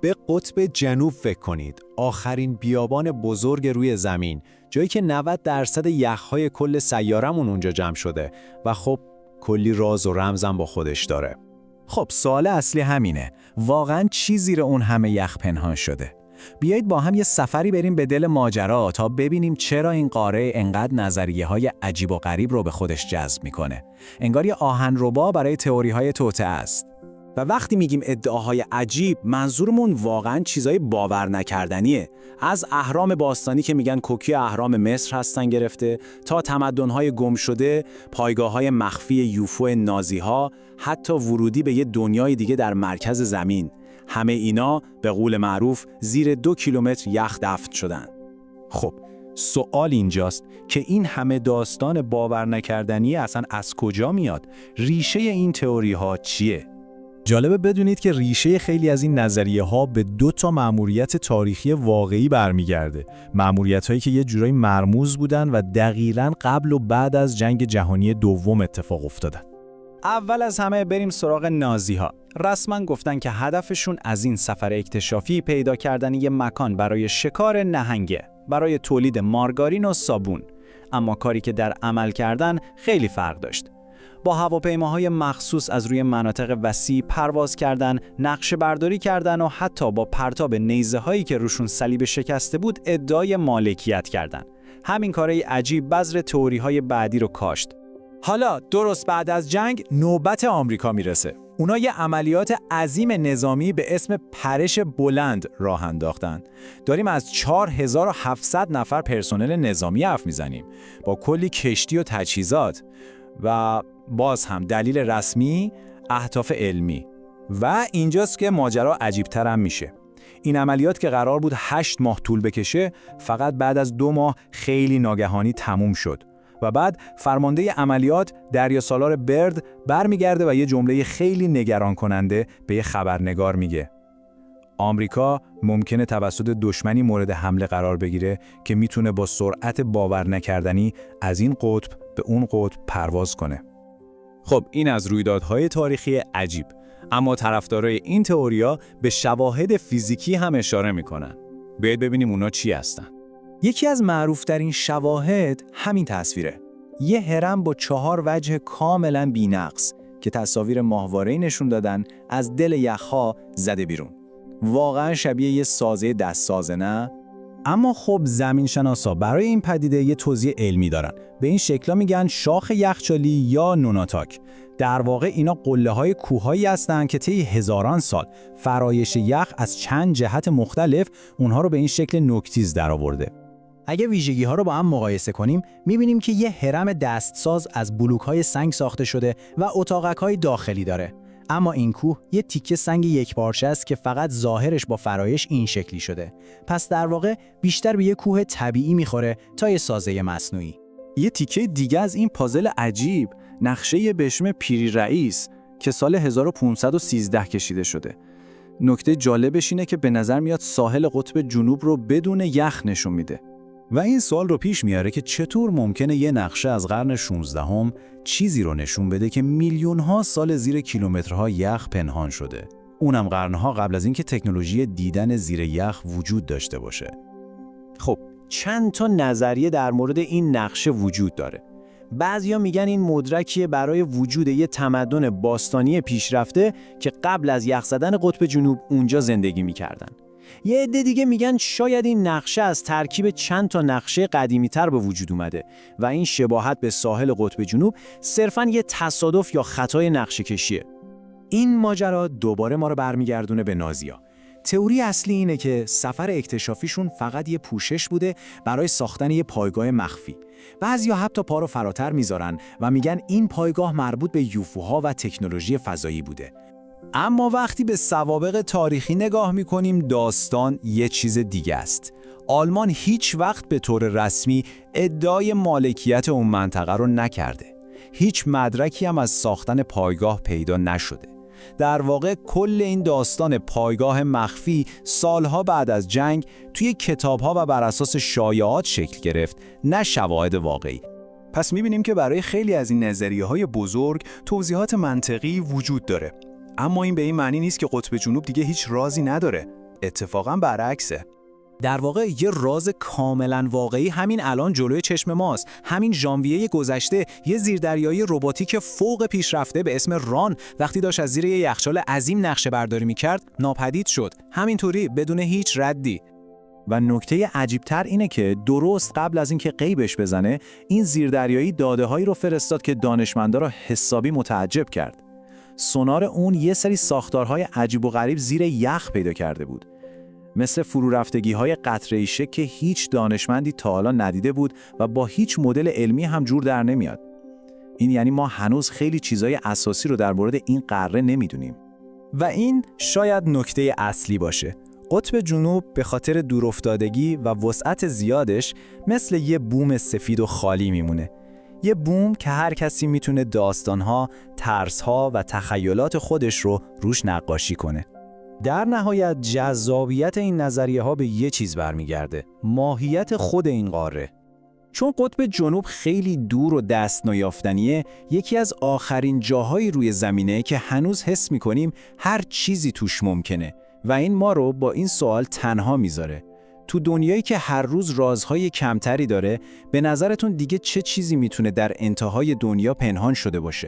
به قطب جنوب فکر کنید، آخرین بیابان بزرگ روی زمین، جایی که 90% یخ‌های کل سیارمون اونجا جمع شده و خب کلی راز و رمزم با خودش داره. خب سوال اصلی همینه، واقعاً چی زیر اون همه یخ پنهان شده؟ بیایید با هم یه سفری بریم به دل ماجرا تا ببینیم چرا این قاره انقدر نظریه‌های عجیب و غریب رو به خودش جذب میکنه. انگار یه آهنربا برای تئوری‌های توطئه است. و وقتی میگیم ادعاهای عجیب، منظورمون واقعاً چیزای باور نکردنیه. از اهرام باستانی که میگن کوکی اهرام مصر هستن گرفته تا تمدن‌های گم شده، پایگاه‌های مخفی یوفو نازی‌ها، حتی ورودی به یه دنیای دیگه در مرکز زمین. همه اینا به قول معروف زیر 2 کیلومتر یخ دفن شدن. خب سوال اینجاست که این همه داستان باور نکردنی اصلا از کجا میاد؟ ریشه این تئوری ها چیه؟ جالبه بدونید که ریشه خیلی از این نظریه ها به 2 مأموریت تاریخی واقعی برمیگرده. مأموریت هایی که یه جورایی مرموز بودن و دقیقاً قبل و بعد از جنگ جهانی دوم اتفاق افتادن. اول از همه بریم سراغ نازی‌ها. رسما گفتن که هدفشون از این سفر اکتشافی پیدا کردن یه مکان برای شکار نهنگه، برای تولید مارگارین و صابون. اما کاری که در عمل کردن خیلی فرق داشت. با هواپیماهای مخصوص از روی مناطق وسیع پرواز کردن، نقشه برداری کردن و حتی با پرتاب نیزه‌هایی که روشون صلیب شکسته بود ادعای مالکیت کردن. همین کارای عجیب بذر تئوری‌های بعدی رو کاشت. حالا درست بعد از جنگ نوبت آمریکا میرسه. اونا یه عملیات عظیم نظامی به اسم پرش بلند راه انداختن. داریم از 4700 نفر پرسنل نظامی حرف میزنیم با کلی کشتی و تجهیزات و باز هم دلیل رسمی، اهداف علمی. و اینجاست که ماجرا عجیب‌تر هم میشه. این عملیات که قرار بود 8 ماه طول بکشه، فقط بعد از 2 ماه خیلی ناگهانی تموم شد. و بعد فرمانده عملیات دریاسالار برد برمیگرده و یه جمله خیلی نگران کننده به یه خبرنگار میگه: آمریکا ممکنه توسط دشمنی مورد حمله قرار بگیره که میتونه با سرعت باور نکردنی از این قطب به اون قطب پرواز کنه. خب این از رویدادهای تاریخی عجیب، اما طرفدارای این تئوریا به شواهد فیزیکی هم اشاره میکنن. بیاید ببینیم اونا چی هستن. یکی از معروفترین شواهد همین تصویره. یه هرم با 4 وجه کاملا بی‌نقص که تصاویر ماهواره‌ای نشون دادن از دل یخ‌ها زده بیرون. واقعا شبیه یه سازه دستسازه، نه؟ اما خب زمینشناسا برای این پدیده یه توضیح علمی دارن. به این شکلا میگن شاخ یخچالی یا نوناتاک. در واقع اینا قله‌های کوه‌هایی هستن که طی هزاران سال فرایش یخ از چند جهت مختلف اونها رو به این شکل نوک‌تیز درآورده. اگه ویژگی‌ها رو با هم مقایسه کنیم، می‌بینیم که یه هرم دستساز از بلوک‌های سنگ ساخته شده و اتاقک‌های داخلی داره. اما این کوه یه تیکه سنگ یکپارچه است که فقط ظاهرش با فرایش این شکلی شده. پس در واقع بیشتر به یه کوه طبیعی می‌خوره تا یه سازه مصنوعی. یه تیکه دیگه از این پازل عجیب، نقشه به اسم پیری رئیس که سال 1513 کشیده شده. نکته جالبش اینه که به نظر میاد ساحل قطب جنوب رو بدون یخ نشون میده. و این سوال رو پیش میاره که چطور ممکنه یه نقشه از قرن 16 چیزی رو نشون بده که میلیون‌ها سال زیر کیلومترها یخ پنهان شده، اونم قرنها قبل از اینکه تکنولوژی دیدن زیر یخ وجود داشته باشه. خب چند تا نظریه در مورد این نقشه وجود داره. بعضیا میگن این مدرکیه برای وجود یه تمدن باستانی پیشرفته که قبل از یخ زدن قطب جنوب اونجا زندگی میکردن. یه عده دیگه میگن شاید این نقشه از ترکیب چند تا نقشه قدیمی‌تر به وجود اومده و این شباهت به ساحل قطب جنوب صرفاً یه تصادف یا خطای نقشه کشیه. این ماجرا دوباره ما رو برمیگردونه به نازی‌ها. تئوری اصلی اینه که سفر اکتشافیشون فقط یه پوشش بوده برای ساختن یه پایگاه مخفی. بعضیا حتی پا رو فراتر میذارن و میگن این پایگاه مربوط به یوفوها و تکنولوژی فضایی بوده. اما وقتی به سوابق تاریخی نگاه میکنیم داستان یه چیز دیگه است. آلمان هیچ وقت به طور رسمی ادعای مالکیت اون منطقه رو نکرده. هیچ مدرکی هم از ساختن پایگاه پیدا نشده. در واقع کل این داستان پایگاه مخفی سالها بعد از جنگ توی کتاب‌ها و بر اساس شایعات شکل گرفت، نه شواهد واقعی. پس می‌بینیم که برای خیلی از این نظریه‌های بزرگ توضیحات منطقی وجود داره. اما این به این معنی نیست که قطب جنوب دیگه هیچ رازی نداره. اتفاقا برعکسه. در واقع یه راز کاملا واقعی همین الان جلوی چشم ماست. همین ژانویه گذشته یه زیردریایی رباتیک فوق پیشرفته به اسم ران وقتی داشت از زیر یه یخچال عظیم نقشه برداری می‌کرد ناپدید شد. همینطوری بدون هیچ ردی. و نکته عجیبتر اینه که درست قبل از اینکه غیبش بزنه، این زیردریایی داده‌هایی رو فرستاد که دانشمندا رو حسابی متعجب کرد. سونار اون یه سری ساختارهای عجیب و غریب زیر یخ پیدا کرده بود. مثل فرورفتگی‌های قطره‌ای شکل که هیچ دانشمندی تا حالا ندیده بود و با هیچ مدل علمی هم جور در نمیاد. این یعنی ما هنوز خیلی چیزای اساسی رو در مورد این قاره نمیدونیم. و این شاید نکته اصلی باشه. قطب جنوب به خاطر دورافتادگی و وسعت زیادش مثل یه بوم سفید و خالی میمونه. یه بوم که هر کسی میتونه داستانها، ترسها و تخیلات خودش رو روش نقاشی کنه. در نهایت جذابیت این نظریه ها به یه چیز برمیگرده: ماهیت خود این قاره. چون قطب جنوب خیلی دور و دست نیافتنیه، یکی از آخرین جاهایی روی زمینه که هنوز حس میکنیم هر چیزی توش ممکنه و این ما رو با این سوال تنها میذاره. تو دنیایی که هر روز رازهای کمتری داره، به نظرتون دیگه چه چیزی میتونه در انتهای دنیا پنهان شده باشه؟